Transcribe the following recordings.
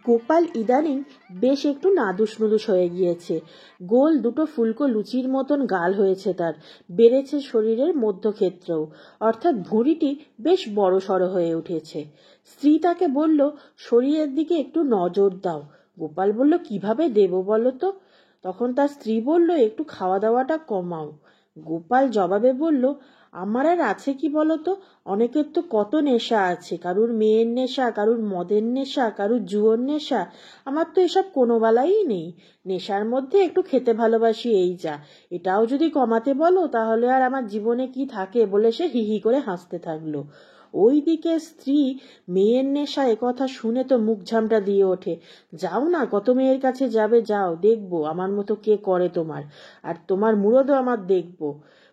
গোপাল ইদানিং বেশ একটু নাদুস নুদুস হয়ে গিয়েছে। গোল দুটো ফুলকো লুচির মতন গাল হয়েছে তার, বেড়েছে শরীরের মধ্যক্ষেত্রেও, অর্থাৎ ভুঁড়িটি বেশ বড় সড়ো হয়ে উঠেছে। স্ত্রী তাকে বলল, শরীরের দিকে একটু নজর দাও। গোপাল বলল, কিভাবে দেব বলো তো? তখন তার স্ত্রী বলল, একটু খাওয়া দাওয়াটা কমাও। গোপাল জবাবে বলল, আমার আর আছে কি বলতো? অনেকের তো কত নেশা আছে, কারুর মেয়ের নেশা, কারুর মদের নেশা, কারুর জুয়োর নেশা। আমার তো এসব কোনো বেলাই নেই। নেশার মধ্যে একটু খেতে ভালোবাসি, এই যা। এটাও যদি কমাতে বলো তাহলে আর আমার জীবনে কি থাকে, বলে সে হি হি করে হাসতে থাকলো। ওইদিকে স্ত্রী মেয়ের নেশা একথা শুনে তো মুখ ঝামটা দিয়ে ওঠে। যাও না, কত মেয়ের কাছে যাবে, যাও, দেখবো আমার মতো কে করে তোমার, আর তোমার মুরদও আমার দেখবো,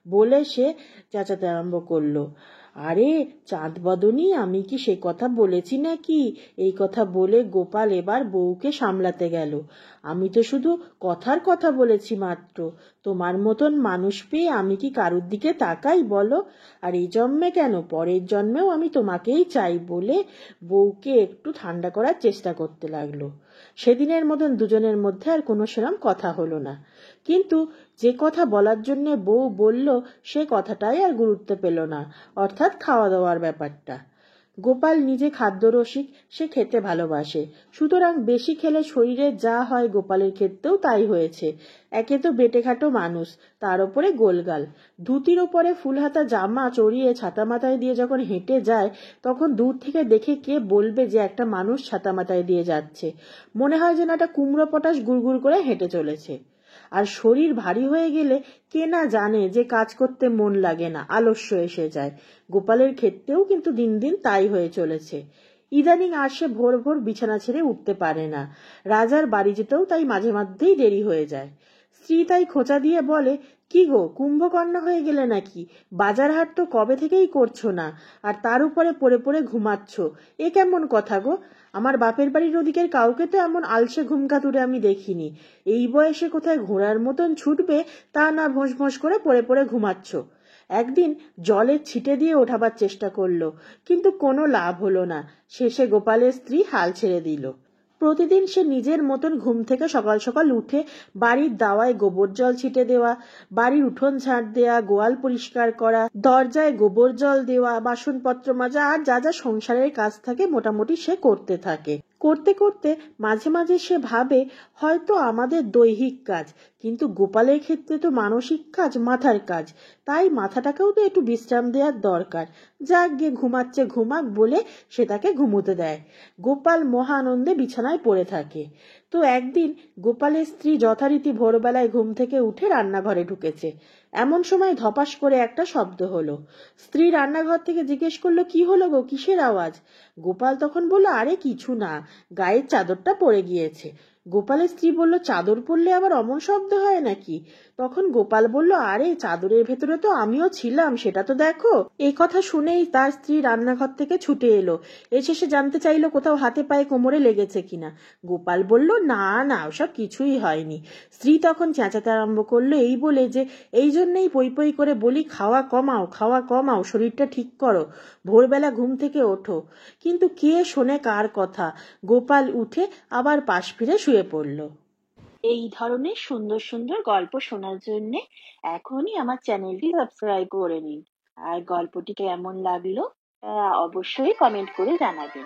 বলে সে চেঁচাতে আরম্ভ করলো। আরে চাঁদ বদনী, আমি কি সে কথা বলেছি নাকি? এই কথা বলে গোপাল এবার বউকে সামলাতে গেল। আমি তো শুধু কথার কথা বলেছি মাত্র। তোমার মতন মানুষ পেয়ে আমি কি কারুর দিকে তাকাই বলো? আর এই জন্মে কেন, পরের জন্মেও আমি তোমাকেই চাই, বলে বউকে একটু ঠান্ডা করার চেষ্টা করতে লাগলো। সেদিনের মতন দুজনের মধ্যে আর কোনো সেরম কথা হলো না। কিন্তু যে কথা বলার জন্য বউ বলল, সে কথাটাই আর গুরুত্ব পেল না, অর্থাৎ খাওয়া দাওয়ার ব্যাপারটা। গোপাল নিজে খাদ্যরসিক, সে খেতে ভালোবাসে, সুতরাং বেশি খেলে শরীরে যা হয় গোপালের ক্ষেত্রেও তাই হয়েছে। একে তো বেটেখাটো মানুষ, তার ওপরে গোলগাল, ধুতির ওপরে ফুলহাতা জামা চড়িয়ে ছাতা মাথায় দিয়ে যখন হেঁটে যায়, তখন দূর থেকে দেখে কে বলবে যে একটা মানুষ ছাতা মাথায় দিয়ে যাচ্ছে? মনে হয় যেন একটা কুমড়ো পটাশ গুড়গুড় করে হেঁটে চলেছে। আর শরীর ভারী হয়ে গেলে কে না জানে যে কাজ করতে মন লাগে না, আলস্য এসে যায়। গোপালের ক্ষেত্রেও কিন্তু দিন দিন তাই হয়ে চলেছে। ইদানিং আর সে ভোর ভোর বিছানা ছেড়ে উঠতে পারে না। রাজার বাড়ি যেতেও তাই মাঝে মধ্যেই দেরি হয়ে যায়। স্ত্রী তাই খোঁচা দিয়ে বলে, কি গো, কুম্ভকর্ণ হয়ে গেলে নাকি? বাজার হাট তো কবে থেকেই করছো না, আর তার উপরে পড়ে পড়ে ঘুমাচ্ছ। এ কেমন কথা গো? আমার বাপের বাড়ির ওদিকের কাউকে তো এমন আলসে ঘুমকাতুরে আমি দেখিনি। এই বয়সে কোথায় ঘোড়ার মতন ছুটবে, তা না ভোঁস ভোঁস করে পড়ে পড়ে ঘুমাচ্ছ। একদিন জলে ছিটে দিয়ে ওঠাবার চেষ্টা করলো, কিন্তু কোনো লাভ হলো না। শেষে গোপালের স্ত্রী হাল ছেড়ে দিল। প্রতিদিন সে নিজের মতন ঘুম থেকে সকাল সকাল উঠে বাড়ির দাওয়ায় গোবর জল ছিটে দেওয়া, বাড়ির উঠোন ঝাঁট দেওয়া, গোয়াল পরিষ্কার করা, দরজায় গোবর জল দেওয়া, বাসনপত্র মাজা, আর যা যা সংসারের কাজ থাকে মোটামুটি সে করতে থাকে। করতে করতে মাঝে মাঝে সে ভাবে, হয়তো আমাদের দৈহিক কাজ, কিন্তু গোপালের ক্ষেত্রে তো মানসিক কাজ, মাথার কাজ। তাই মাথাটাকেও তো একটু বিশ্রাম দেওয়ার দরকার। যাক গে, ঘুমাচ্ছে ঘুমাক, বলে সে তাকে ঘুমোতে দেয়। গোপাল মহানন্দে বিছানায় পড়ে থাকে। তো একদিন গোপালের স্ত্রী যথারীতি ভোরবেলায় ঘুম থেকে উঠে রান্নাঘরে ঢুকেছে। এমন সময় ধপাস করে একটা শব্দ হলো। স্ত্রী রান্নাঘর থেকে জিজ্ঞেস করলো, কি হলো গো, কিসের আওয়াজ? গোপাল তখন বলল, আরে কিছু না, গায়ের চাদরটা পড়ে গিয়েছে। গোপালের স্ত্রী বলল, চাদর পরলে আবার অমন শব্দ হয় নাকি? তখন গোপাল বলল, আরে চাদরের ভেতরে তো আমিও ছিলাম, সেটা তো দেখো। এই কথা শুনেই তার স্ত্রী রান্নাঘর থেকে ছুটে এলো। এসে সে জানতে চাইলো কোথাও হাতে পায়ে কোমরে লেগেছে কিনা। গোপাল বলল, না না, ওসব কিছুই হয়নি। স্ত্রী তখন চেঁচাতে আরম্ভ করলো, এই বলে যে, এই জন্যই পই পই করে বলি, খাওয়া কমাও, খাওয়া কমাও, শরীরটা ঠিক করো, ভোরবেলা ঘুম থেকে ওঠো। কিন্তু কে শোনে কার কথা? গোপাল উঠে আবার পাশ ফিরে শুয়ে পড়ল। এই ধরনের সুন্দর সুন্দর গল্প শোনার জন্য এখনই আমার চ্যানেলটি সাবস্ক্রাইব করে নিন। আর গল্পটি কেমন লাগলো অবশ্যই কমেন্ট করে জানাবেন।